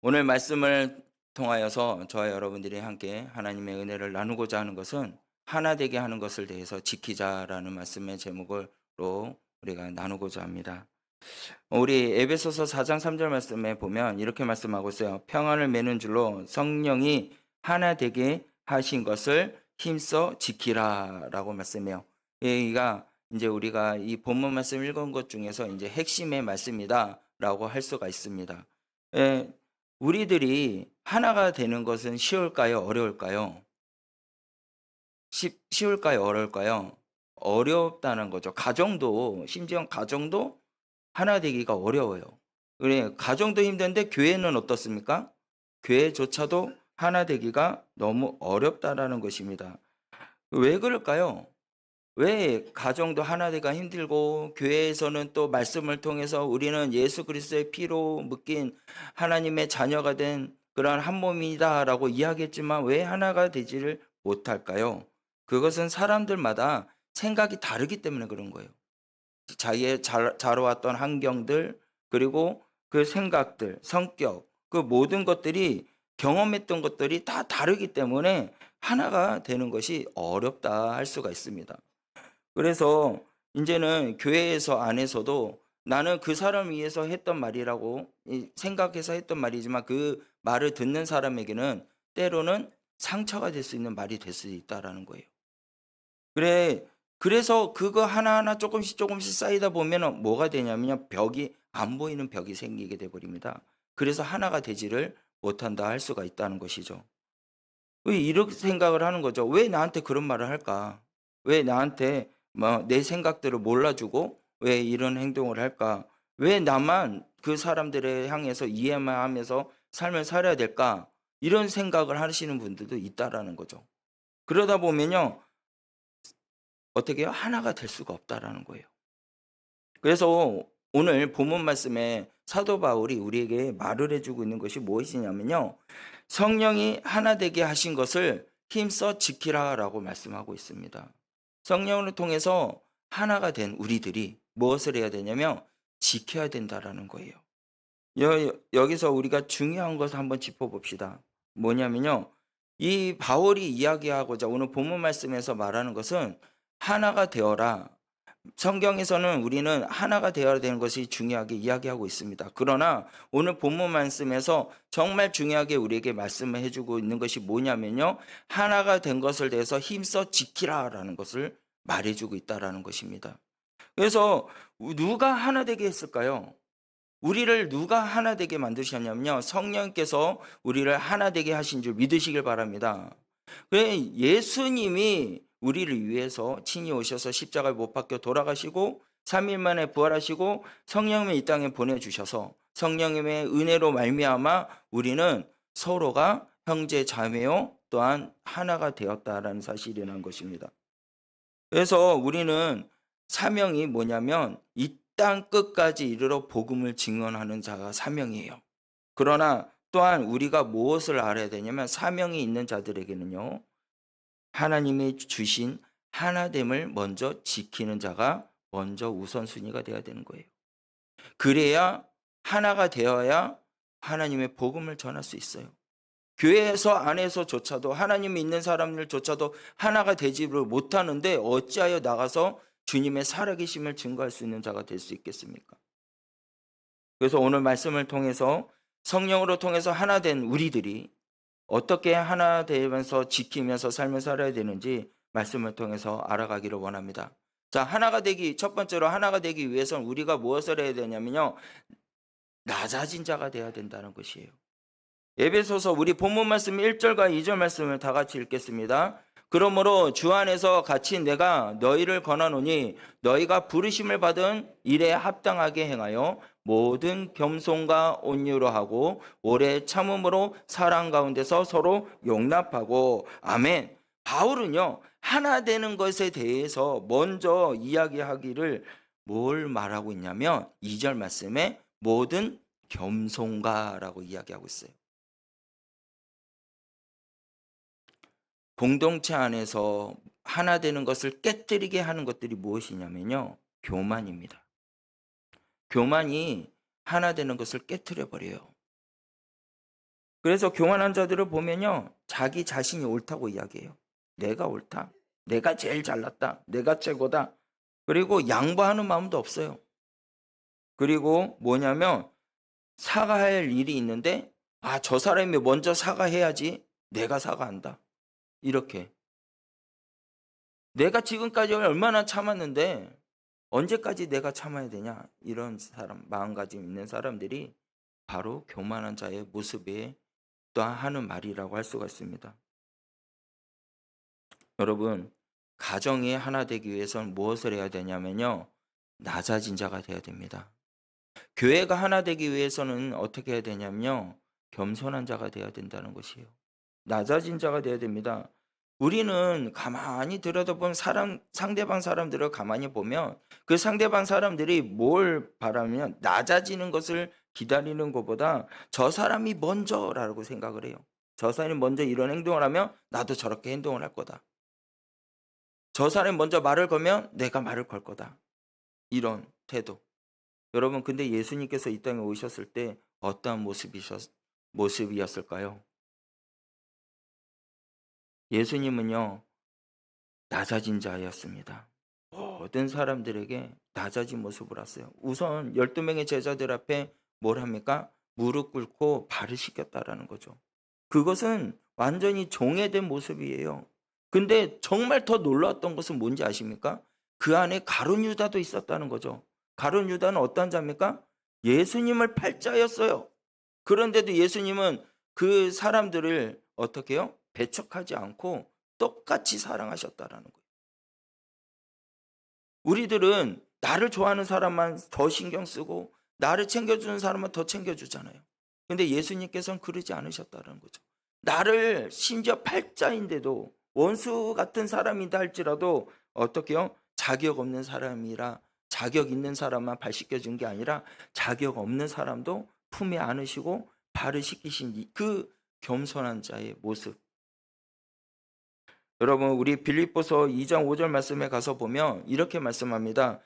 오늘 말씀을 통하여서 저와 여러분들이 함께 하나님의 은혜를 나누고자 하는 것은 하나 되게 하는 것을 대해서 지키자라는 말씀의 제목으로 우리가 나누고자 합니다. 우리 에베소서 4장 3절 말씀에 보면 이렇게 말씀하고 있어요. 평안을 매는 줄로 성령이 하나 되게 하신 것을 힘써 지키라라고 말씀해요. 여기가 이제 우리가 이 본문 말씀 읽은 것 중에서 이제 핵심의 말씀이다라고 할 수가 있습니다. 예, 우리들이 하나가 되는 것은 쉬울까요? 어려울까요? 쉬울까요? 어려울까요? 어렵다는 거죠. 가정도, 심지어 가정도 하나 되기가 어려워요. 그래, 가정도 힘든데 교회는 어떻습니까? 교회조차도 하나 되기가 너무 어렵다라는 것입니다. 왜 그럴까요? 왜 가정도 하나 되기가 힘들고 교회에서는 또 말씀을 통해서 우리는 예수 그리스도의 피로 묶인 하나님의 자녀가 된 그러한 한 몸이다라고 이야기했지만 왜 하나가 되지를 못할까요? 그것은 사람들마다 생각이 다르기 때문에 그런 거예요. 자기의 자라왔던 환경들, 그리고 그 생각들, 성격, 그 모든 것들이 경험했던 것들이 다 다르기 때문에 하나가 되는 것이 어렵다 할 수가 있습니다. 그래서 이제는 교회에서 안에서도 나는 그 사람 위해서 했던 말이라고 생각해서 했던 말이지만 그 말을 듣는 사람에게는 때로는 상처가 될 수 있는 말이 될 수 있다라는 거예요. 그래서 그거 하나하나 조금씩 조금씩 쌓이다 보면은 뭐가 되냐면요. 벽이 안 보이는 벽이 생기게 돼 버립니다. 그래서 하나가 되지를 못한다 할 수가 있다는 것이죠. 왜 이렇게 생각을 하는 거죠. '왜 나한테 그런 말을 할까? 왜 나한테 뭐 내 생각들을 몰라주고 왜 이런 행동을 할까? 왜 나만 그 사람들을 향해서 이해만 하면서 삶을 살아야 될까?' 이런 생각을 하시는 분들도 있다라는 거죠. 그러다 보면요. 어떻게 해요? 하나가 될 수가 없다라는 거예요. 그래서 오늘 본문 말씀에 사도 바울이 우리에게 말을 해주고 있는 것이 무엇이냐면요. 성령이 하나 되게 하신 것을 힘써 지키라라고 말씀하고 있습니다. 성령을 통해서 하나가 된 우리들이 무엇을 해야 되냐면 지켜야 된다라는 거예요. 여기서 우리가 중요한 것을 한번 짚어봅시다. 뭐냐면요. 이 바울이 이야기하고자 오늘 본문 말씀에서 말하는 것은 하나가 되어라. 성경에서는 우리는 하나가 되어야 되는 것이 중요하게 이야기하고 있습니다. 그러나 오늘 본문 말씀에서 정말 중요하게 우리에게 말씀을 해주고 있는 것이 뭐냐면요. 하나가 된 것을 대해서 힘써 지키라라는 것을 말해주고 있다라는 것입니다. 그래서 누가 하나 되게 했을까요? 우리를 누가 하나 되게 만드셨냐면요. 성령께서 우리를 하나 되게 하신 줄 믿으시길 바랍니다. 예수님이 우리를 위해서 친히 오셔서 십자가에 못 박혀 돌아가시고 3일 만에 부활하시고 성령을 이 땅에 보내주셔서 성령님의 은혜로 말미암아 우리는 서로가 형제 자매요 또한 하나가 되었다라는 사실이라는 것입니다. 그래서 우리는 사명이 뭐냐면 이 땅 끝까지 이르러 복음을 증언하는 자가 사명이에요. 그러나 또한 우리가 무엇을 알아야 되냐면 사명이 있는 자들에게는요. 하나님이 주신 하나됨을 먼저 지키는 자가 먼저 우선순위가 되어야 되는 거예요. 그래야 하나가 되어야 하나님의 복음을 전할 수 있어요. 교회에서 안에서조차도 하나님이 있는 사람들조차도 하나가 되지를 못하는데 어찌하여 나가서 주님의 살아계심을 증거할 수 있는 자가 될 수 있겠습니까? 그래서 오늘 말씀을 통해서 성령으로 통해서 하나 된 우리들이 어떻게 하나 되면서 지키면서 삶을 살아야 되는지 말씀을 통해서 알아가기를 원합니다. 자, 첫 번째로 하나가 되기 위해서는 우리가 무엇을 해야 되냐면요. 낮아진 자가 되어야 된다는 것이에요. 에베소서 우리 본문 말씀 1절과 2절 말씀을 다 같이 읽겠습니다. 그러므로 주 안에서 같이 내가 너희를 권하노니 너희가 부르심을 받은 일에 합당하게 행하여 모든 겸손과 온유로 하고 오래 참음으로 사랑 가운데서 서로 용납하고 아멘. 바울은요 하나 되는 것에 대해서 먼저 이야기하기를 뭘 말하고 있냐면 2절 말씀에 모든 겸손가라고 이야기하고 있어요. 공동체 안에서 하나 되는 것을 깨뜨리게 하는 것들이 무엇이냐면요. 교만입니다. 교만이 하나 되는 것을 깨뜨려 버려요. 그래서 교만한 자들을 보면요, 자기 자신이 옳다고 이야기해요. 내가 옳다. 내가 제일 잘났다. 내가 최고다. 그리고 양보하는 마음도 없어요. 그리고 뭐냐면 사과할 일이 있는데 저 사람이 먼저 사과해야지 내가 사과한다. 이렇게. 내가 지금까지 얼마나 참았는데 언제까지 내가 참아야 되냐. 이런 사람, 마음가짐 있는 사람들이 바로 교만한 자의 모습에 또 하는 말이라고 할 수가 있습니다. 여러분, 가정이 하나 되기 위해서는 무엇을 해야 되냐면요, 낮아진 자가 되어야 됩니다. 교회가 하나 되기 위해서는 어떻게 해야 되냐면요, 겸손한 자가 되어야 된다는 것이에요. 낮아진 자가 되어야 됩니다. 우리는 가만히 들여다보면 상대방 사람들을 가만히 보면 그 상대방 사람들이 뭘 바라면 낮아지는 것을 기다리는 것보다 저 사람이 먼저라고 생각을 해요. 저 사람이 먼저 이런 행동을 하면 나도 저렇게 행동을 할 거다. 저 사람이 먼저 말을 걸면 내가 말을 걸 거다. 이런 태도. 여러분, 근데 예수님께서 이 땅에 오셨을 때 어떠한 모습이었을까요? 예수님은요, 낮아진 자였습니다. 모든 사람들에게 낮아진 모습을 하세요. 우선 12명의 제자들 앞에 뭘 합니까? 무릎 꿇고 발을 씻겼다라는 거죠. 그것은 완전히 종회된 모습이에요. 근데 정말 더 놀라웠던 것은 뭔지 아십니까? 그 안에 가룟 유다도 있었다는 거죠. 가룟 유다는 어떤 자입니까? 예수님을 팔자였어요. 그런데도 예수님은 그 사람들을 어떻게 해요? 배척하지 않고 똑같이 사랑하셨다라는 거예요. 우리들은 나를 좋아하는 사람만 더 신경 쓰고 나를 챙겨주는 사람만 더 챙겨주잖아요. 근데 예수님께서는 그러지 않으셨다는 거죠. 나를 심지어 팔자인데도 원수 같은 사람이다 할지라도 어떻게요? 자격 없는 사람이라 자격 있는 사람만 발 씻겨준 게 아니라 자격 없는 사람도 품에 안으시고 발을 씻기신 그 겸손한 자의 모습. 여러분, 우리 빌립보서 2장 5절 말씀에 가서 보면 이렇게 말씀합니다.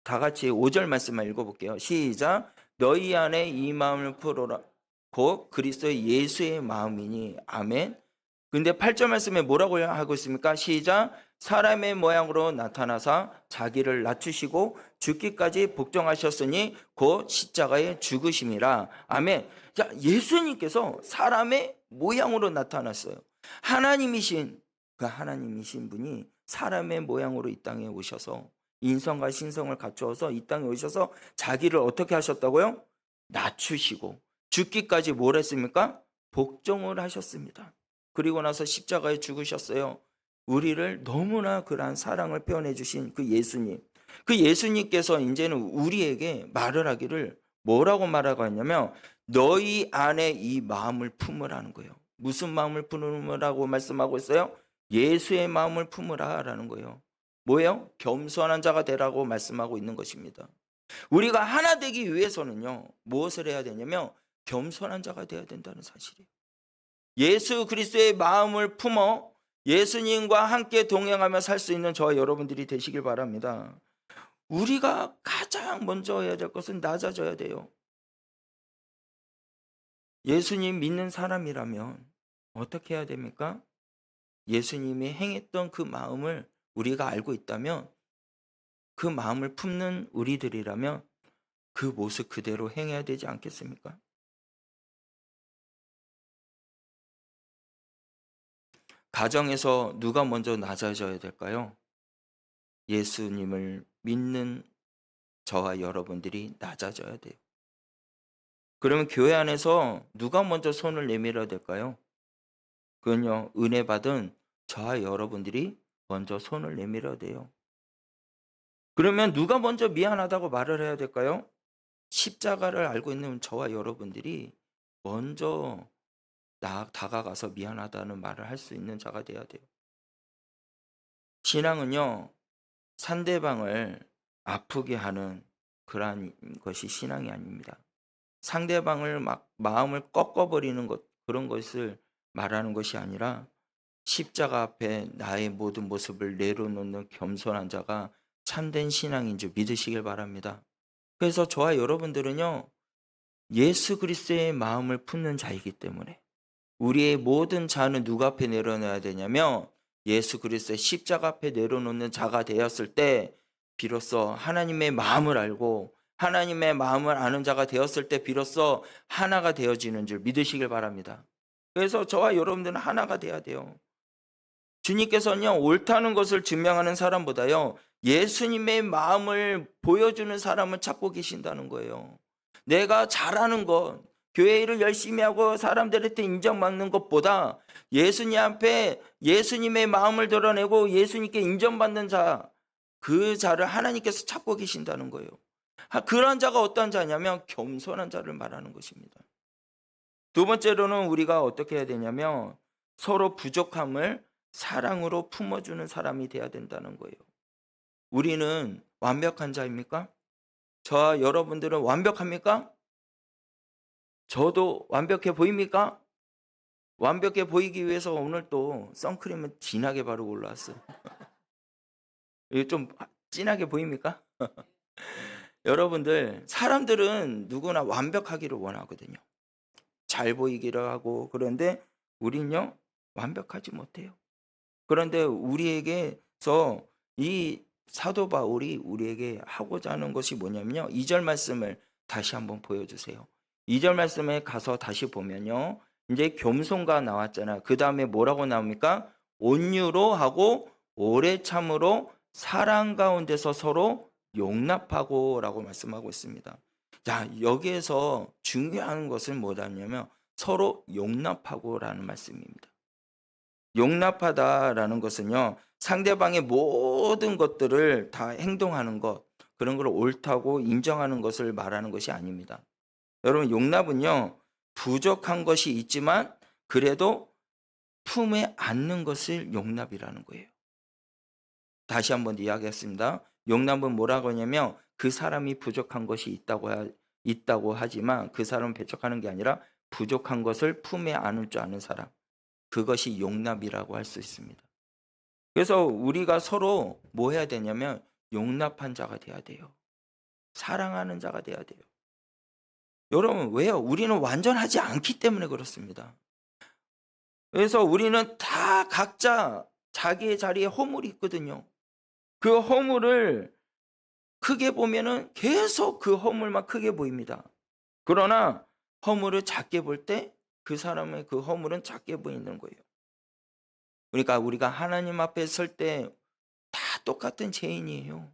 다 같이 5절 말씀만 읽어볼게요. 시작. 너희 안에 이 마음을 풀어라. 곧 그리스도 예수의 마음이니. 아멘. 근데 8절 말씀에 뭐라고 하고 있습니까? 시작. 사람의 모양으로 나타나사 자기를 낮추시고 죽기까지 복종하셨으니 곧 십자가에 죽으심이라. 아멘. 자, 예수님께서 사람의 모양으로 나타났어요. 하나님이신 그 하나님이신 분이 사람의 모양으로 이 땅에 오셔서 인성과 신성을 갖추어서 이 땅에 오셔서 자기를 어떻게 하셨다고요? 낮추시고 죽기까지 뭘 했습니까? 복종을 하셨습니다. 그리고 나서 십자가에 죽으셨어요. 우리를 너무나 그러한 사랑을 표현해 주신 그 예수님. 그 예수님께서 이제는 우리에게 말을 하기를 뭐라고 말하고 했냐면 너희 안에 이 마음을 품으라는 거예요. 무슨 마음을 품으라고 말씀하고 있어요? 예수의 마음을 품으라라는 거예요. 뭐예요? 겸손한 자가 되라고 말씀하고 있는 것입니다. 우리가 하나 되기 위해서는요, 무엇을 해야 되냐면 겸손한 자가 되어야 된다는 사실이에요. 예수 그리스도의 마음을 품어 예수님과 함께 동행하며 살 수 있는 저와 여러분들이 되시길 바랍니다. 우리가 가장 먼저 해야 될 것은 낮아져야 돼요. 예수님 믿는 사람이라면 어떻게 해야 됩니까? 예수님이 행했던 그 마음을 우리가 알고 있다면 그 마음을 품는 우리들이라면 그 모습 그대로 행해야 되지 않겠습니까? 가정에서 누가 먼저 낮아져야 될까요? 예수님을 믿는 저와 여러분들이 낮아져야 돼요. 그러면 교회 안에서 누가 먼저 손을 내밀어야 될까요? 그건요, 은혜 받은 저와 여러분들이 먼저 손을 내밀어야 돼요. 그러면 누가 먼저 미안하다고 말을 해야 될까요? 십자가를 알고 있는 저와 여러분들이 먼저 다가가서 미안하다는 말을 할 수 있는 자가 돼야 돼요. 신앙은요, 상대방을 아프게 하는 그러한 것이 신앙이 아닙니다. 상대방을 막 마음을 꺾어버리는 것, 그런 것을 말하는 것이 아니라 십자가 앞에 나의 모든 모습을 내려놓는 겸손한 자가 참된 신앙인 줄 믿으시길 바랍니다. 그래서 저와 여러분들은요, 예수 그리스도의 마음을 품는 자이기 때문에 우리의 모든 자는 누가 앞에 내려놔야 되냐면 예수 그리스도의 십자가 앞에 내려놓는 자가 되었을 때 비로소 하나님의 마음을 알고 하나님의 마음을 아는 자가 되었을 때 비로소 하나가 되어지는 줄 믿으시길 바랍니다. 그래서 저와 여러분들은 하나가 돼야 돼요. 주님께서는요, 옳다는 것을 증명하는 사람보다요, 예수님의 마음을 보여주는 사람을 찾고 계신다는 거예요. 내가 잘하는 것, 교회 일을 열심히 하고 사람들한테 인정받는 것보다 예수님 앞에 예수님의 마음을 드러내고 예수님께 인정받는 자, 그 자를 하나님께서 찾고 계신다는 거예요. 그런 자가 어떤 자냐면 겸손한 자를 말하는 것입니다. 두 번째로는 우리가 어떻게 해야 되냐면 서로 부족함을 사랑으로 품어주는 사람이 돼야 된다는 거예요. 우리는 완벽한 자입니까? 저와 여러분들은 완벽합니까? 저도 완벽해 보입니까? 완벽해 보이기 위해서 오늘 또 선크림을 진하게 바르고 올라왔어요. 이게 좀 진하게 보입니까? 여러분들, 사람들은 누구나 완벽하기를 원하거든요. 잘 보이기를 하고, 그런데 우린요, 완벽하지 못해요. 그런데 우리에게서 이 사도 바울이 우리에게 하고자 하는 것이 뭐냐면요, 2절 말씀을 다시 한번 보여주세요. 2절 말씀에 가서 다시 보면요, 이제 겸손과 나왔잖아요. 그 다음에 뭐라고 나옵니까? 온유로 하고 오래 참으로 사랑 가운데서 서로 용납하고 라고 말씀하고 있습니다. 자, 여기에서 중요한 것은 뭐냐면 서로 용납하고 라는 말씀입니다. 용납하다라는 것은요, 상대방의 모든 것들을 다 행동하는 것, 그런 걸 옳다고 인정하는 것을 말하는 것이 아닙니다. 여러분, 용납은요, 부족한 것이 있지만 그래도 품에 안는 것을 용납이라는 거예요. 다시 한번 이야기했습니다. 용납은 뭐라고 하냐면 그 사람이 부족한 것이 있다고 하지만 그 사람은 배척하는 게 아니라 부족한 것을 품에 안을 줄 아는 사람, 그것이 용납이라고 할 수 있습니다. 그래서 우리가 서로 뭐 해야 되냐면 용납한 자가 돼야 돼요. 사랑하는 자가 돼야 돼요. 여러분, 왜요? 우리는 완전하지 않기 때문에 그렇습니다. 그래서 우리는 다 각자 자기의 자리에 허물이 있거든요. 그 허물을 크게 보면은 계속 그 허물만 크게 보입니다. 그러나 허물을 작게 볼 때 그 사람의 그 허물은 작게 보이는 거예요. 그러니까 우리가 하나님 앞에 설 때 다 똑같은 죄인이에요.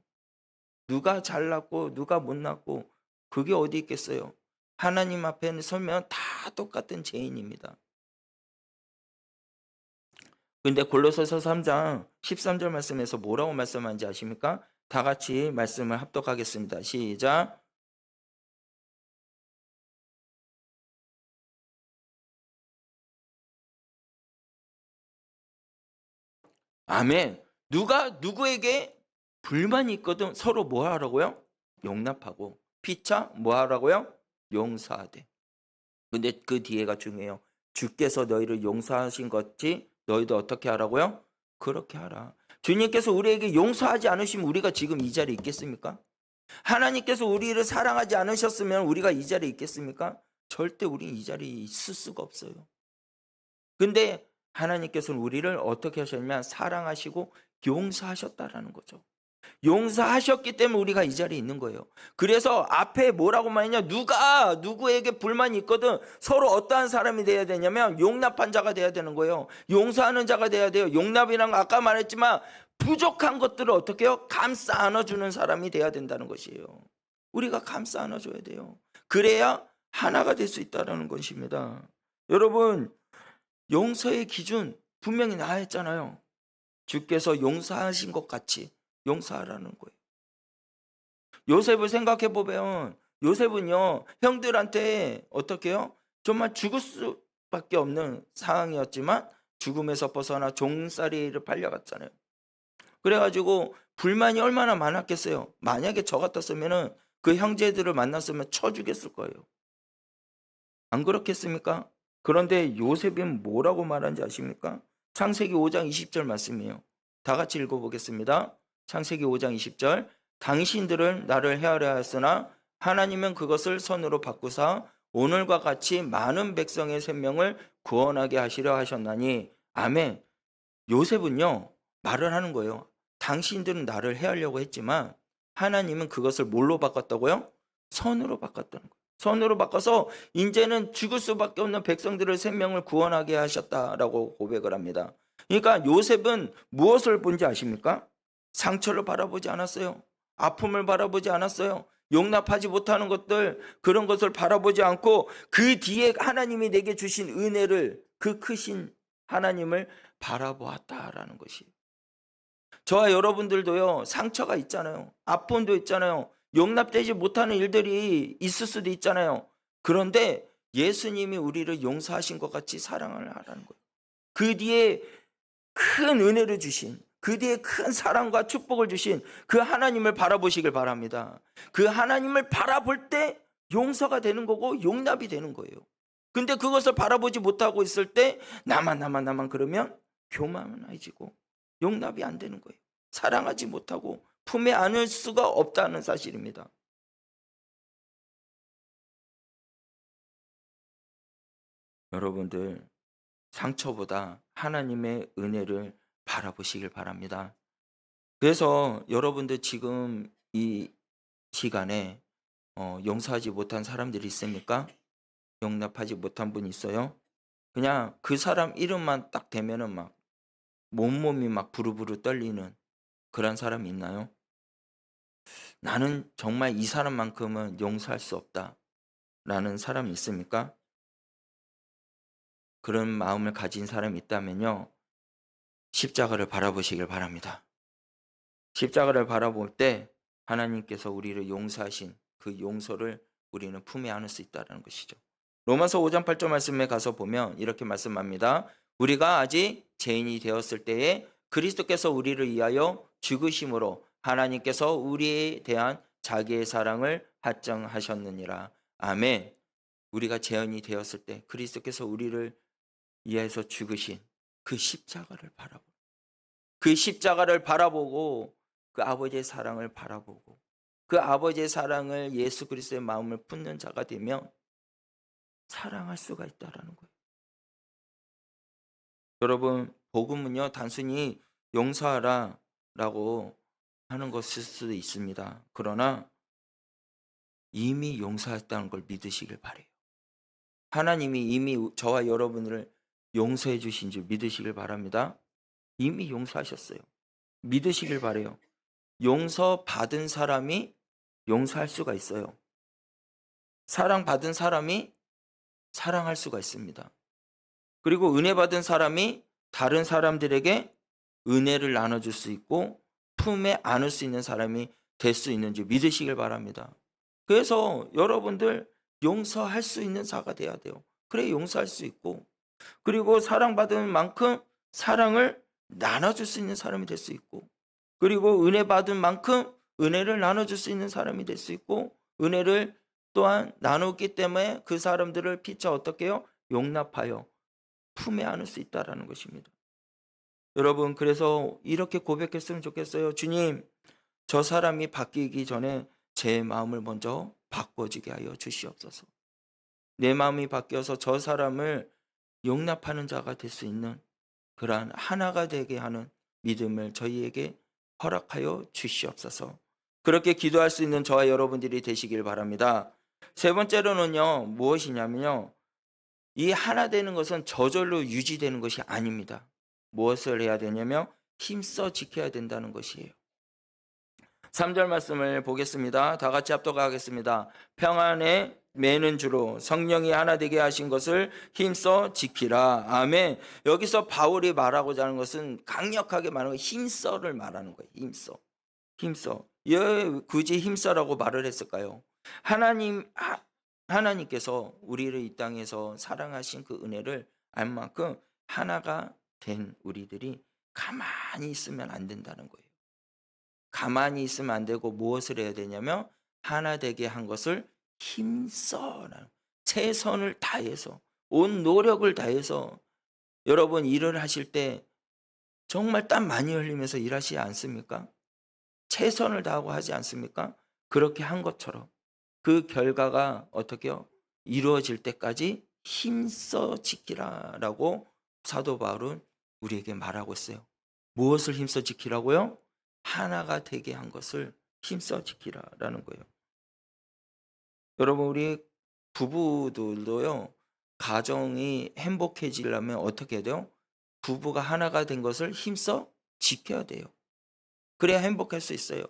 누가 잘났고 누가 못났고 그게 어디 있겠어요. 하나님 앞에 서면 다 똑같은 죄인입니다. 근데 골로새서 3장 13절 말씀에서 뭐라고 말씀하는지 아십니까? 다 같이 말씀을 합독하겠습니다. 시작. 아멘. 누가 누구에게 불만이 있거든 서로 뭐 하라고요? 용납하고. 피차 뭐 하라고요? 용서하되. 근데 그 뒤에가 중요해요. 주께서 너희를 용서하신 것이 너희도 어떻게 하라고요? 그렇게 하라. 주님께서 우리에게 용서하지 않으시면 우리가 지금 이 자리에 있겠습니까? 하나님께서 우리를 사랑하지 않으셨으면 우리가 이 자리에 있겠습니까? 절대 우리는 이 자리에 있을 수가 없어요. 근데 하나님께서는 우리를 어떻게 하셨냐면 사랑하시고 용서하셨다라는 거죠. 용서하셨기 때문에 우리가 이 자리에 있는 거예요. 그래서 앞에 뭐라고 말했냐, 누가 누구에게 불만이 있거든 서로 어떠한 사람이 돼야 되냐면 용납한 자가 돼야 되는 거예요. 용서하는 자가 돼야 돼요. 용납이란 거 아까 말했지만 부족한 것들을 어떻게 해요? 감싸 안아주는 사람이 돼야 된다는 것이에요. 우리가 감싸 안아줘야 돼요. 그래야 하나가 될 수 있다는 것입니다. 여러분, 용서의 기준 분명히 나왔잖아요. 주께서 용서하신 것 같이 용서하라는 거예요. 요셉을 생각해 보면 요셉은요, 형들한테 어떻게 해요? 정말 죽을 수밖에 없는 상황이었지만 죽음에서 벗어나 종살이를 팔려갔잖아요. 그래가지고 불만이 얼마나 많았겠어요. 만약에 저 같았으면 그 형제들을 만났으면 쳐 죽였을 거예요. 안 그렇겠습니까? 그런데 요셉이 뭐라고 말하는지 아십니까? 창세기 5장 20절 말씀이에요. 다 같이 읽어보겠습니다. 창세기 5장 20절. 당신들은 나를 헤아려 하였으나 하나님은 그것을 선으로 바꾸사 오늘과 같이 많은 백성의 생명을 구원하게 하시려 하셨나니 아멘. 요셉은요 말을 하는 거예요. 당신들은 나를 해하려고 했지만 하나님은 그것을 뭘로 바꿨다고요? 선으로 바꿨다는 거예요. 선으로 바꿔서 이제는 죽을 수밖에 없는 백성들의 생명을 구원하게 하셨다라고 고백을 합니다. 그러니까 요셉은 무엇을 본지 아십니까? 상처를 바라보지 않았어요. 아픔을 바라보지 않았어요. 용납하지 못하는 것들, 그런 것을 바라보지 않고 그 뒤에 하나님이 내게 주신 은혜를, 그 크신 하나님을 바라보았다라는 것이에요. 저와 여러분들도요, 상처가 있잖아요. 아픔도 있잖아요. 용납되지 못하는 일들이 있을 수도 있잖아요. 그런데 예수님이 우리를 용서하신 것 같이 사랑을 하라는 거예요. 그 뒤에 큰 은혜를 주신, 그 뒤에 큰 사랑과 축복을 주신 그 하나님을 바라보시길 바랍니다. 그 하나님을 바라볼 때 용서가 되는 거고 용납이 되는 거예요. 근데 그것을 바라보지 못하고 있을 때 나만 그러면 교만해지고 용납이 안 되는 거예요. 사랑하지 못하고 품에 안을 수가 없다는 사실입니다. 여러분들, 상처보다 하나님의 은혜를 바라보시길 바랍니다. 그래서 여러분들 지금 이 시간에 용서하지 못한 사람들이 있습니까? 용납하지 못한 분 있어요? 그냥 그 사람 이름만 딱 대면은 막 몸이 막 부르부르 떨리는 그런 사람이 있나요? 나는 정말 이 사람만큼은 용서할 수 없다라는 사람이 있습니까? 그런 마음을 가진 사람이 있다면요, 십자가를 바라보시길 바랍니다. 십자가를 바라볼 때 하나님께서 우리를 용서하신 그 용서를 우리는 품에 안을 수 있다는 것이죠. 로마서 5장 8절 말씀에 가서 보면 이렇게 말씀합니다. 우리가 아직 죄인이 되었을 때에 그리스도께서 우리를 위하여 죽으심으로 하나님께서 우리에 대한 자기의 사랑을 확정하셨느니라. 아멘. 우리가 죄인이 되었을 때 그리스도께서 우리를 위해서 죽으신 그 십자가를 바라보고, 그 십자가를 바라보고 그 아버지의 사랑을 바라보고 그 아버지의 사랑을 예수 그리스도의 마음을 품는 자가 되면 사랑할 수가 있다라는 거예요. 여러분, 복음은요 단순히 용서하라라고 하는 것일 수도 있습니다. 그러나 이미 용서했다는 걸 믿으시길 바래요. 하나님이 이미 저와 여러분을 용서해 주신 줄 믿으시길 바랍니다. 이미 용서하셨어요. 믿으시길 바래요. 용서받은 사람이 용서할 수가 있어요. 사랑받은 사람이 사랑할 수가 있습니다. 그리고 은혜 받은 사람이 다른 사람들에게 은혜를 나눠줄 수 있고 품에 안을 수 있는 사람이 될 수 있는지 믿으시길 바랍니다. 그래서 여러분들 용서할 수 있는 자가 돼야 돼요. 그래 용서할 수 있고, 그리고 사랑받은 만큼 사랑을 나눠줄 수 있는 사람이 될 수 있고, 그리고 은혜 받은 만큼 은혜를 나눠줄 수 있는 사람이 될 수 있고, 은혜를 또한 나누기 때문에 그 사람들을 피차 어떻게 해요? 용납하여 품에 안을 수 있다라는 것입니다. 여러분, 그래서 이렇게 고백했으면 좋겠어요. 주님, 저 사람이 바뀌기 전에 제 마음을 먼저 바꿔주게 하여 주시옵소서. 내 마음이 바뀌어서 저 사람을 용납하는 자가 될 수 있는 그러한 하나가 되게 하는 믿음을 저희에게 허락하여 주시옵소서. 그렇게 기도할 수 있는 저와 여러분들이 되시길 바랍니다. 세 번째로는요, 무엇이냐면요, 이 하나 되는 것은 저절로 유지되는 것이 아닙니다. 무엇을 해야 되냐면 힘써 지켜야 된다는 것이에요. 3절 말씀을 보겠습니다. 다 같이 합독하겠습니다. 평안에 매는 주로 성령이 하나 되게 하신 것을 힘써 지키라. 아멘. 여기서 바울이 말하고자 하는 것은 강력하게 말하는 힘써를 말하는 거예요. 힘써. 왜 굳이 힘써라고 말을 했을까요? 하나님께서 우리를 이 땅에서 사랑하신 그 은혜를 알 만큼 하나가 된 우리들이 가만히 있으면 안 된다는 거예요. 가만히 있으면 안 되고 무엇을 해야 되냐면 하나 되게 한 것을 힘써, 최선을 다해서, 온 노력을 다해서. 여러분 일을 하실 때 정말 땀 많이 흘리면서 일하시지 않습니까? 최선을 다하고 하지 않습니까? 그렇게 한 것처럼 그 결과가 어떻게요? 이루어질 때까지 힘써 지키라라고 사도 바울은 우리에게 말하고 있어요. 무엇을 힘써 지키라고요? 하나가 되게 한 것을 힘써 지키라라는 거예요. 여러분, 우리 부부들도요, 가정이 행복해지려면 어떻게 해야 돼요? 부부가 하나가 된 것을 힘써 지켜야 돼요. 그래야 행복할 수 있어요.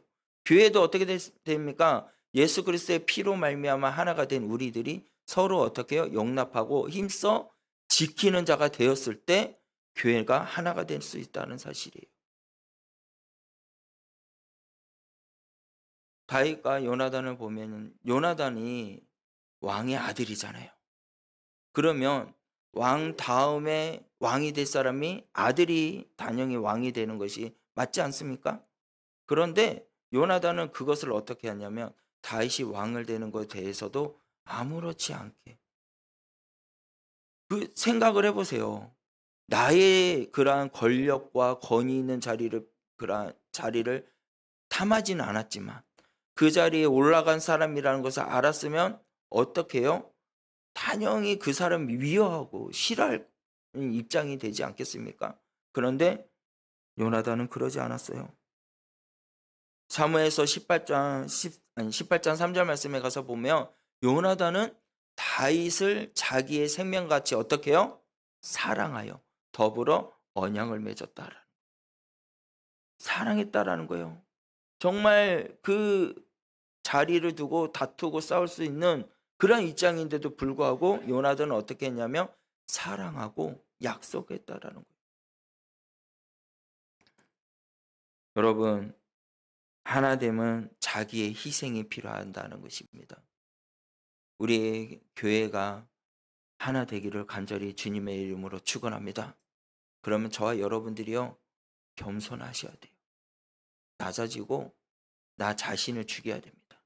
교회도 어떻게 됩니까? 예수 그리스도의 피로 말미암아 하나가 된 우리들이 서로 어떻게 해요? 용납하고 힘써 지키는 자가 되었을 때 교회가 하나가 될 수 있다는 사실이에요. 다윗과 요나단을 보면 요나단이 왕의 아들이잖아요. 그러면 왕 다음에 왕이 될 사람이 아들이 단연히 왕이 되는 것이 맞지 않습니까? 그런데 요나단은 그것을 어떻게 하냐면 다윗이 왕을 되는 것에 대해서도 아무렇지 않게 그 생각을 해보세요. 나의 그러한 권력과 권위 있는 그러한 자리를 탐하지는 않았지만 그 자리에 올라간 사람이라는 것을 알았으면 어떻게 해요? 단연히 그 사람이 위협하고 싫어할 입장이 되지 않겠습니까? 그런데 요나단은 그러지 않았어요. 사무엘서 18장 3절 말씀에 가서 보면 요나단은 다윗을 자기의 생명같이 어떻게 해요? 사랑하여 더불어 언약을 맺었다라는, 사랑했다라는 거예요. 정말 그 자리를 두고 다투고 싸울 수 있는 그런 입장인데도 불구하고 요나단은 어떻게 했냐면 사랑하고 약속했다라는 거예요. 여러분, 하나됨은 자기의 희생이 필요한다는 것입니다. 우리 교회가 하나 되기를 간절히 주님의 이름으로 축원합니다. 그러면 저와 여러분들이요, 겸손하셔야 돼요. 낮아지고 나 자신을 죽여야 됩니다.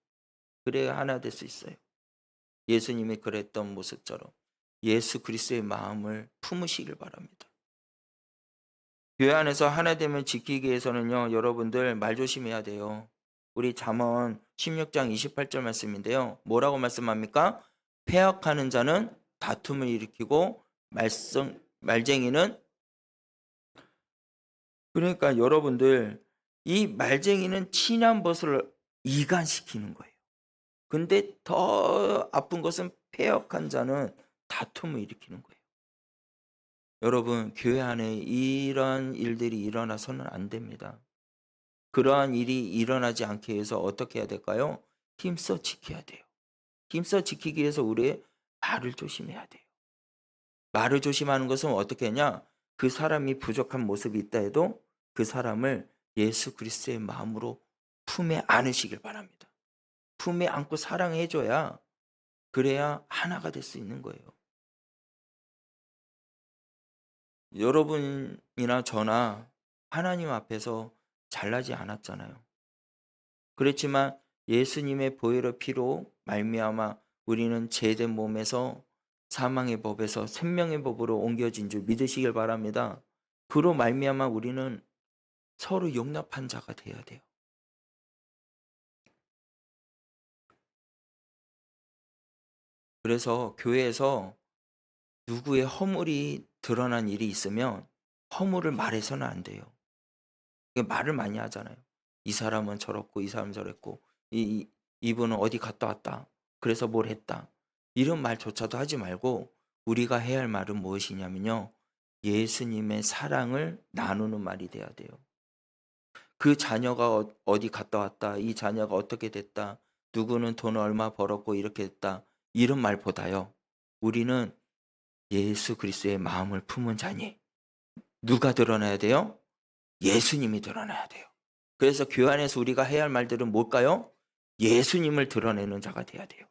그래야 하나 될 수 있어요. 예수님이 그랬던 모습처럼 예수 그리스도의 마음을 품으시길 바랍니다. 교회 안에서 하나 되면 지키기 위해서는요, 여러분들 말 조심해야 돼요. 우리 잠언 16장 28절 말씀인데요. 뭐라고 말씀합니까? 패역하는 자는 다툼을 일으키고 말쟁이는, 그러니까 여러분들 이 말쟁이는 친한 벗을 이간시키는 거예요. 근데 더 아픈 것은 패역한 자는 다툼을 일으키는 거예요. 여러분, 교회 안에 이런 일들이 일어나서는 안 됩니다. 그러한 일이 일어나지 않게 해서 어떻게 해야 될까요? 힘써 지켜야 돼요. 힘써 지키기 위해서 우리의 말을 조심해야 돼요. 말을 조심하는 것은 어떻게 하냐? 그 사람이 부족한 모습이 있다 해도 그 사람을 예수 그리스도의 마음으로 품에 안으시길 바랍니다. 품에 안고 사랑해줘야, 그래야 하나가 될 수 있는 거예요. 여러분이나 저나 하나님 앞에서 잘나지 않았잖아요. 그렇지만 예수님의 보혈의 피로 말미암아 우리는 죄된 몸에서 사망의 법에서 생명의 법으로 옮겨진 줄 믿으시길 바랍니다. 그로 말미암아 우리는 서로 용납한 자가 되어야 돼요. 그래서 교회에서 누구의 허물이 드러난 일이 있으면 허물을 말해서는 안 돼요. 말을 많이 하잖아요. 이 사람은 저렇고 이 사람은 저랬고 이분은 어디 갔다 왔다. 그래서 뭘 했다. 이런 말조차도 하지 말고 우리가 해야 할 말은 무엇이냐면요. 예수님의 사랑을 나누는 말이 돼야 돼요. 그 자녀가 어디 갔다 왔다. 이 자녀가 어떻게 됐다. 누구는 돈을 얼마 벌었고 이렇게 됐다. 이런 말보다요. 우리는 예수 그리스도의 마음을 품은 자니 누가 드러나야 돼요? 예수님이 드러나야 돼요. 그래서 교회 안에서 우리가 해야 할 말들은 뭘까요? 예수님을 드러내는 자가 돼야 돼요.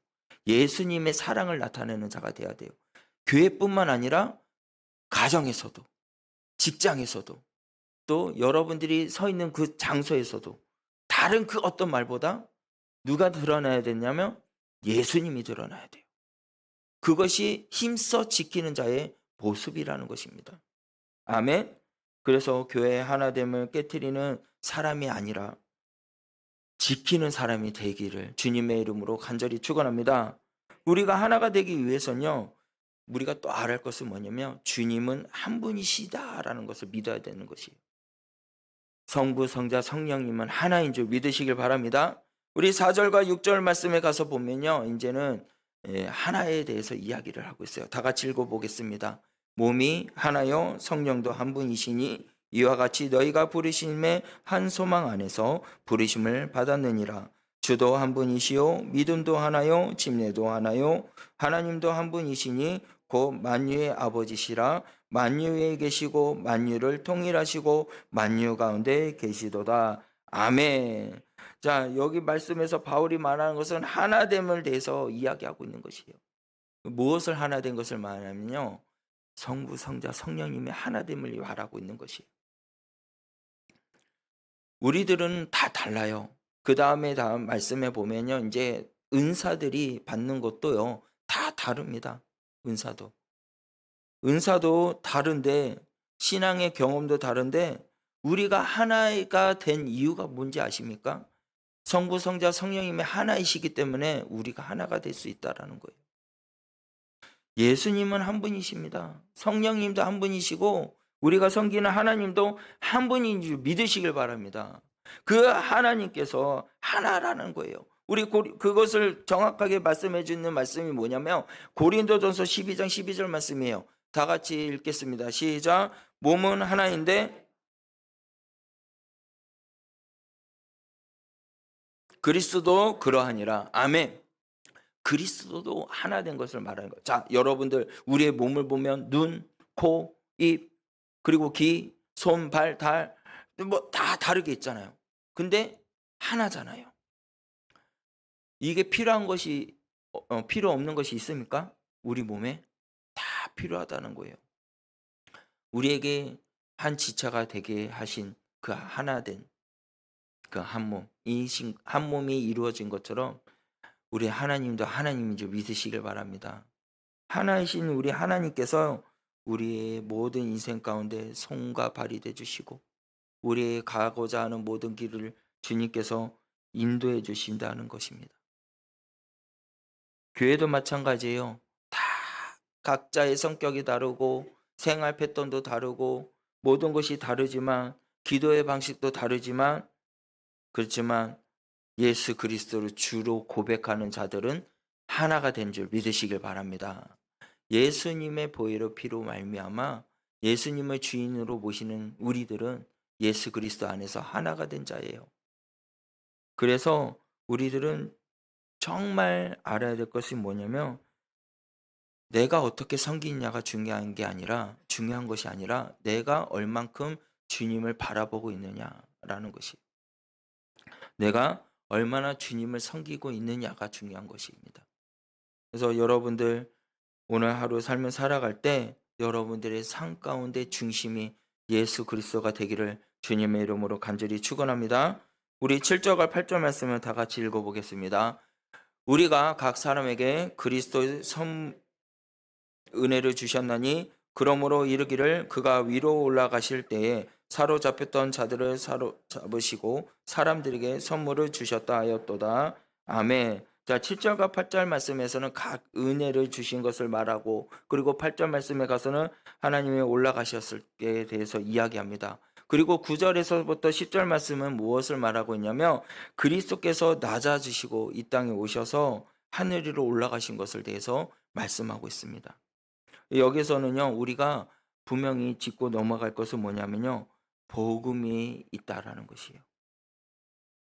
예수님의 사랑을 나타내는 자가 돼야 돼요. 교회뿐만 아니라 가정에서도, 직장에서도, 또 여러분들이 서 있는 그 장소에서도 다른 그 어떤 말보다 누가 드러나야 되냐면 예수님이 드러나야 돼요. 그것이 힘써 지키는 자의 모습이라는 것입니다. 아멘. 그래서 교회의 하나됨을 깨트리는 사람이 아니라 지키는 사람이 되기를 주님의 이름으로 간절히 축원합니다. 우리가 하나가 되기 위해서는요, 우리가 또 알아야 할 것은 뭐냐면 주님은 한 분이시다라는 것을 믿어야 되는 것이에요. 성부, 성자, 성령님은 하나인 줄 믿으시길 바랍니다. 우리 4절과 6절 말씀에 가서 보면요, 이제는 하나에 대해서 이야기를 하고 있어요. 다 같이 읽어보겠습니다. 몸이 하나요 성령도 한 분이시니 이와 같이 너희가 부르심의 한 소망 안에서 부르심을 받았느니라. 주도 한 분이시요 믿음도 하나요 침례도 하나요 하나님도 한 분이시니 곧 만유의 아버지시라. 만유에 계시고 만유를 통일하시고 만유 가운데 계시도다. 아멘. 자, 여기 말씀에서 바울이 말하는 것은 하나됨을 대해서 이야기하고 있는 것이에요. 무엇을 하나된 것을 말하면요, 성부, 성자, 성령님의 하나됨을 말하고 있는 것이에요. 우리들은 다 달라요. 그 다음에 다음 말씀에 보면요, 이제 은사들이 받는 것도요, 다 다릅니다. 은사도 다른데, 신앙의 경험도 다른데, 우리가 하나가 된 이유가 뭔지 아십니까? 성부, 성자, 성령님의 하나이시기 때문에 우리가 하나가 될 수 있다라는 거예요. 예수님은 한 분이십니다. 성령님도 한 분이시고 우리가 섬기는 하나님도 한 분인 줄 믿으시길 바랍니다. 그 하나님께서 하나라는 거예요. 우리 그것을 정확하게 말씀해 주는 말씀이 뭐냐면 고린도전서 12장 12절 말씀이에요. 다 같이 읽겠습니다. 시작. 몸은 하나인데 그리스도도 그러하니라. 아멘. 그리스도도 하나 된 것을 말하는 거예요. 자, 여러분들 우리의 몸을 보면 눈, 코, 입, 그리고 귀, 손, 발, 달 뭐 다 다르게 있잖아요. 근데 하나잖아요. 이게 필요한 것이 필요 없는 것이 있습니까? 우리 몸에 다 필요하다는 거예요. 우리에게 한 지체가 되게 하신 그 하나 된 그 한 몸, 이 한 몸이 이루어진 것처럼 우리 하나님도 하나님인 줄 믿으시길 바랍니다. 하나이신 우리 하나님께서 우리의 모든 인생 가운데 손과 발이 되주시고 우리의 가고자 하는 모든 길을 주님께서 인도해 주신다는 것입니다. 교회도 마찬가지예요. 다 각자의 성격이 다르고 생활 패턴도 다르고 모든 것이 다르지만 기도의 방식도 다르지만 그렇지만 예수 그리스도를 주로 고백하는 자들은 하나가 된 줄 믿으시길 바랍니다. 예수님의 보혈의 피로 말미암아 예수님을 주인으로 모시는 우리들은 예수 그리스도 안에서 하나가 된 자예요. 그래서 우리들은 정말 알아야 될 것이 뭐냐면 내가 어떻게 섬기느냐가 중요한 것이 아니라 내가 얼만큼 주님을 바라보고 있느냐라는 것이 내가 얼마나 주님을 섬기고 있느냐가 중요한 것입니다. 그래서 여러분들 오늘 하루 삶을 살아갈 때 여러분들의 삶 가운데 중심이 예수 그리스도가 되기를 주님의 이름으로 간절히 축원합니다. 우리 7절과 8절 말씀을 다 같이 읽어보겠습니다. 우리가 각 사람에게 그리스도의 은혜를 주셨나니 그러므로 이르기를 그가 위로 올라가실 때에 사로잡혔던 자들을 사로잡으시고 사람들에게 선물을 주셨다 하였도다. 아멘. 자, 7절과 8절 말씀에서는 각 은혜를 주신 것을 말하고 그리고 8절 말씀에 가서는 하나님의 올라가셨을 때에 대해서 이야기합니다. 그리고 9절에서부터 10절 말씀은 무엇을 말하고 있냐면 그리스도께서 낮아지시고 이 땅에 오셔서 하늘 위로 올라가신 것을 대해서 말씀하고 있습니다. 여기서는요, 우리가 분명히 짚고 넘어갈 것은 뭐냐면요, 복음이 있다라는 것이에요.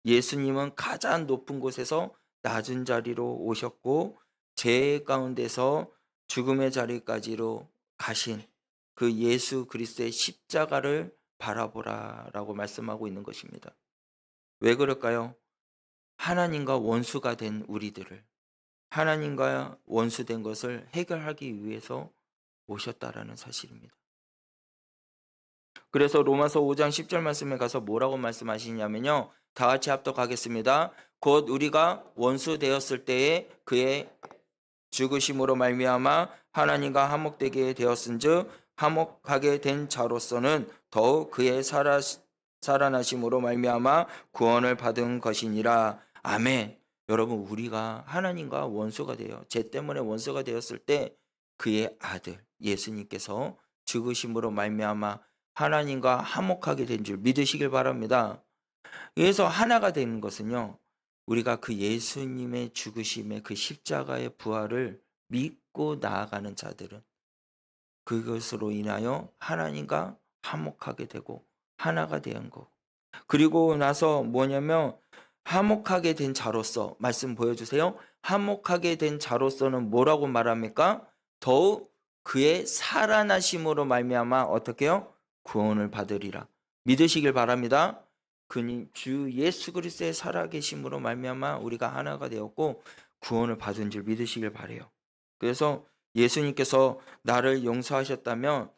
예수님은 가장 높은 곳에서 낮은 자리로 오셨고 죄 가운데서 죽음의 자리까지로 가신 그 예수 그리스도의 십자가를 바라보라라고 말씀하고 있는 것입니다. 왜 그럴까요? 하나님과 원수가 된 우리들을 하나님과 원수된 것을 해결하기 위해서 오셨다라는 사실입니다. 그래서 로마서 5장 10절 말씀에 가서 뭐라고 말씀하시냐면요. 다 같이 합독하겠습니다. 곧 우리가 원수 되었을 때에 그의 죽으심으로 말미암아 하나님과 화목되게 되었은즉 화목하게 된 자로서는 더욱 그의 살아나심으로 말미암아 구원을 받은 것이니라. 아멘. 여러분, 우리가 하나님과 원수가 되어 죄 때문에 원수가 되었을 때 그의 아들 예수님께서 죽으심으로 말미암아 하나님과 화목하게 된 줄 믿으시길 바랍니다. 그래서 하나가 되는 것은요, 우리가 그 예수님의 죽으심의 그 십자가의 부활을 믿고 나아가는 자들은 그것으로 인하여 하나님과 화목하게 되고 하나가 된 거. 그리고 나서 뭐냐면, 화목하게 된 자로서, 말씀 보여주세요. 화목하게 된 자로서는 뭐라고 말합니까? 더욱 그의 살아나심으로 말미암아 어떻게 해요? 구원을 받으리라. 믿으시길 바랍니다. 그니 주 예수 그리스도의 살아계심으로 말미암아 우리가 하나가 되었고 구원을 받은 줄 믿으시길 바래요. 그래서 예수님께서 나를 용서하셨다면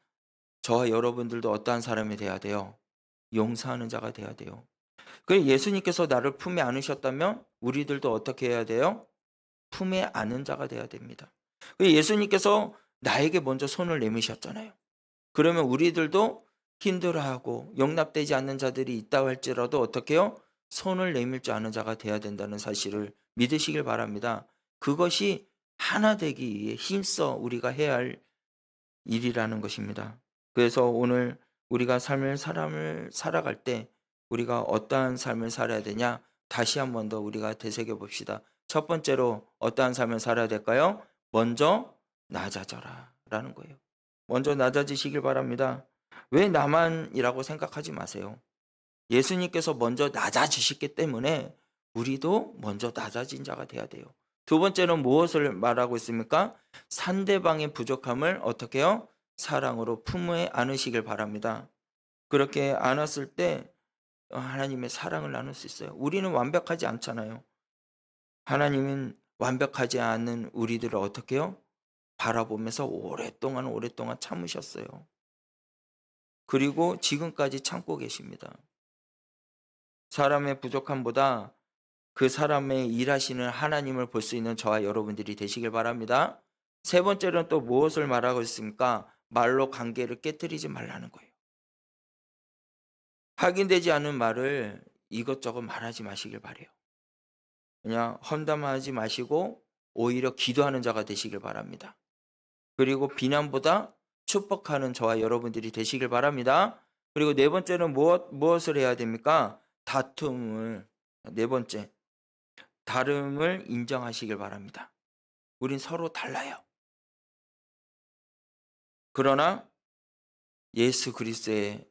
저와 여러분들도 어떠한 사람이 돼야 돼요? 용서하는 자가 돼야 돼요. 그리고 예수님께서 나를 품에 안으셨다면 우리들도 어떻게 해야 돼요? 품에 안은 자가 돼야 됩니다. 예수님께서 나에게 먼저 손을 내미셨잖아요. 그러면 우리들도 힘들어하고 용납되지 않는 자들이 있다고 할지라도 어떻게 해요? 손을 내밀 줄 아는 자가 돼야 된다는 사실을 믿으시길 바랍니다. 그것이 하나 되기 위해 힘써 우리가 해야 할 일이라는 것입니다. 그래서 오늘 우리가 삶을 살아갈 때 우리가 어떠한 삶을 살아야 되냐? 다시 한 번 더 우리가 되새겨 봅시다. 첫 번째로 어떠한 삶을 살아야 될까요? 먼저 낮아져라 라는 거예요. 먼저 낮아지시길 바랍니다. 왜 나만이라고 생각하지 마세요. 예수님께서 먼저 낮아지셨기 때문에 우리도 먼저 낮아진 자가 돼야 돼요. 두 번째는 무엇을 말하고 있습니까? 상대방의 부족함을 어떻게 해요? 사랑으로 품에 안으시길 바랍니다. 그렇게 안았을 때 하나님의 사랑을 나눌 수 있어요. 우리는 완벽하지 않잖아요. 하나님은 완벽하지 않은 우리들을 어떻게 해요? 바라보면서 오랫동안 참으셨어요. 그리고 지금까지 참고 계십니다. 사람의 부족함보다 그 사람의 일하시는 하나님을 볼 수 있는 저와 여러분들이 되시길 바랍니다. 세 번째로는 또 무엇을 말하고 있습니까? 말로 관계를 깨뜨리지 말라는 거예요. 확인되지 않은 말을 이것저것 말하지 마시길 바래요. 그냥 험담하지 마시고 오히려 기도하는 자가 되시길 바랍니다. 그리고 비난보다 축복하는 저와 여러분들이 되시길 바랍니다. 그리고 네 번째는 무엇을 해야 됩니까? 네 번째, 다름을 인정하시길 바랍니다. 우린 서로 달라요. 그러나 예수 그리스도의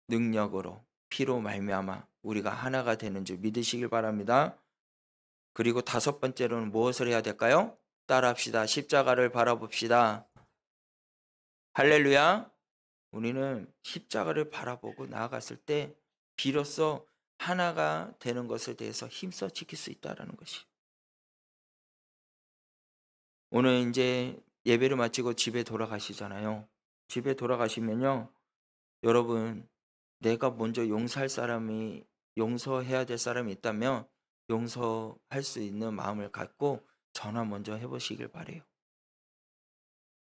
능력으로 피로 말미암아 우리가 하나가 되는 줄 믿으시길 바랍니다. 그리고 다섯 번째로는 무엇을 해야 될까요? 따라합시다. 십자가를 바라봅시다. 할렐루야. 우리는 십자가를 바라보고 나아갔을 때 비로소 하나가 되는 것에 대해서 힘써 지킬 수 있다는 것이. 오늘 이제 예배를 마치고 집에 돌아가시잖아요. 집에 돌아가시면요, 여러분, 내가 먼저 용서해야 될 사람이 있다면 용서할 수 있는 마음을 갖고 전화 먼저 해보시길 바래요.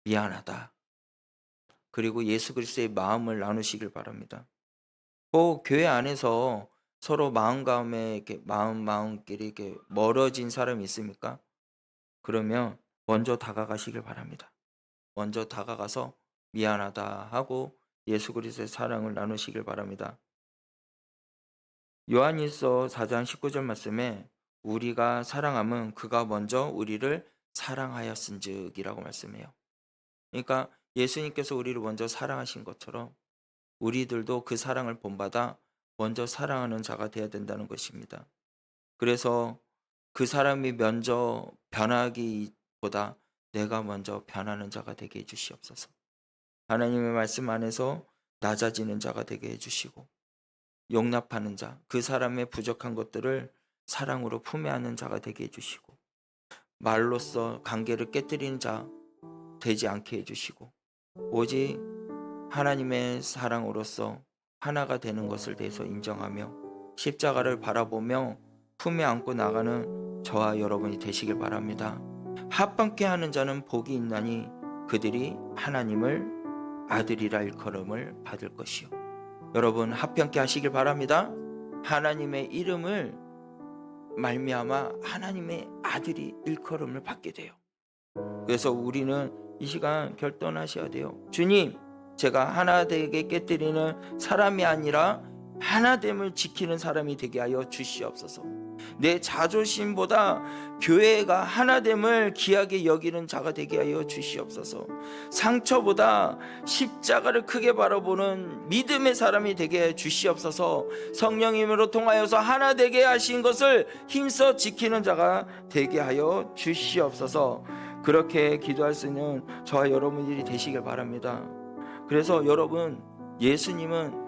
미안하다. 그리고 예수 그리스도의 마음을 나누시길 바랍니다. 교회 안에서 서로 마음끼리 이렇게 멀어진 사람이 있습니까? 그러면 먼저 다가가시길 바랍니다. 먼저 다가가서 미안하다 하고 예수 그리스도의 사랑을 나누시길 바랍니다. 요한일서 4장 19절 말씀에 우리가 사랑함은 그가 먼저 우리를 사랑하였은즉이라고 말씀해요. 그러니까 예수님께서 우리를 먼저 사랑하신 것처럼 우리들도 그 사랑을 본받아 먼저 사랑하는 자가 되어야 된다는 것입니다. 그래서 그 사람이 먼저 변하기보다 내가 먼저 변하는 자가 되게 해주시옵소서. 하나님의 말씀 안에서 낮아지는 자가 되게 해주시고 용납하는 자, 그 사람의 부족한 것들을 사랑으로 품에 안는 자가 되게 해주시고 말로써 관계를 깨뜨리는 자 되지 않게 해주시고 오직 하나님의 사랑으로서 하나가 되는 것을 대해서 인정하며 십자가를 바라보며 품에 안고 나가는 저와 여러분이 되시길 바랍니다. 합당케 하는 자는 복이 있나니 그들이 하나님을 아들이라 일컬음을 받을 것이요. 여러분 합당케 하시길 바랍니다. 하나님의 이름을 말미암아 하나님의 아들이 일컬음을 받게 돼요. 그래서 우리는 이 시간 결단하셔야 돼요. 주님, 제가 하나 되게 깨뜨리는 사람이 아니라 하나됨을 지키는 사람이 되게 하여 주시옵소서. 내 자존심보다 교회가 하나됨을 귀하게 여기는 자가 되게 하여 주시옵소서. 상처보다 십자가를 크게 바라보는 믿음의 사람이 되게 하여 주시옵소서. 성령님으로 통하여서 하나 되게 하신 것을 힘써 지키는 자가 되게 하여 주시옵소서. 그렇게 기도할 수 있는 저와 여러분들이 되시길 바랍니다. 그래서 여러분, 예수님은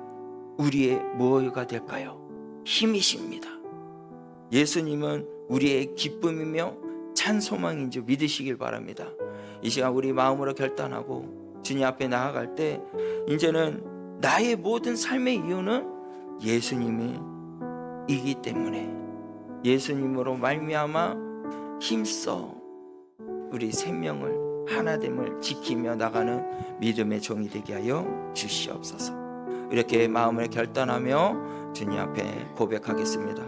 우리의 무엇가 될까요? 힘이십니다. 예수님은 우리의 기쁨이며 찬소망인 줄 믿으시길 바랍니다. 이 시간 우리 마음으로 결단하고 주님 앞에 나아갈 때 이제는 나의 모든 삶의 이유는 예수님이기 때문에 예수님으로 말미암아 힘써 우리 생명을 하나됨을 지키며 나가는 믿음의 종이 되게 하여 주시옵소서. 이렇게 마음을 결단하며 주님 앞에 고백하겠습니다.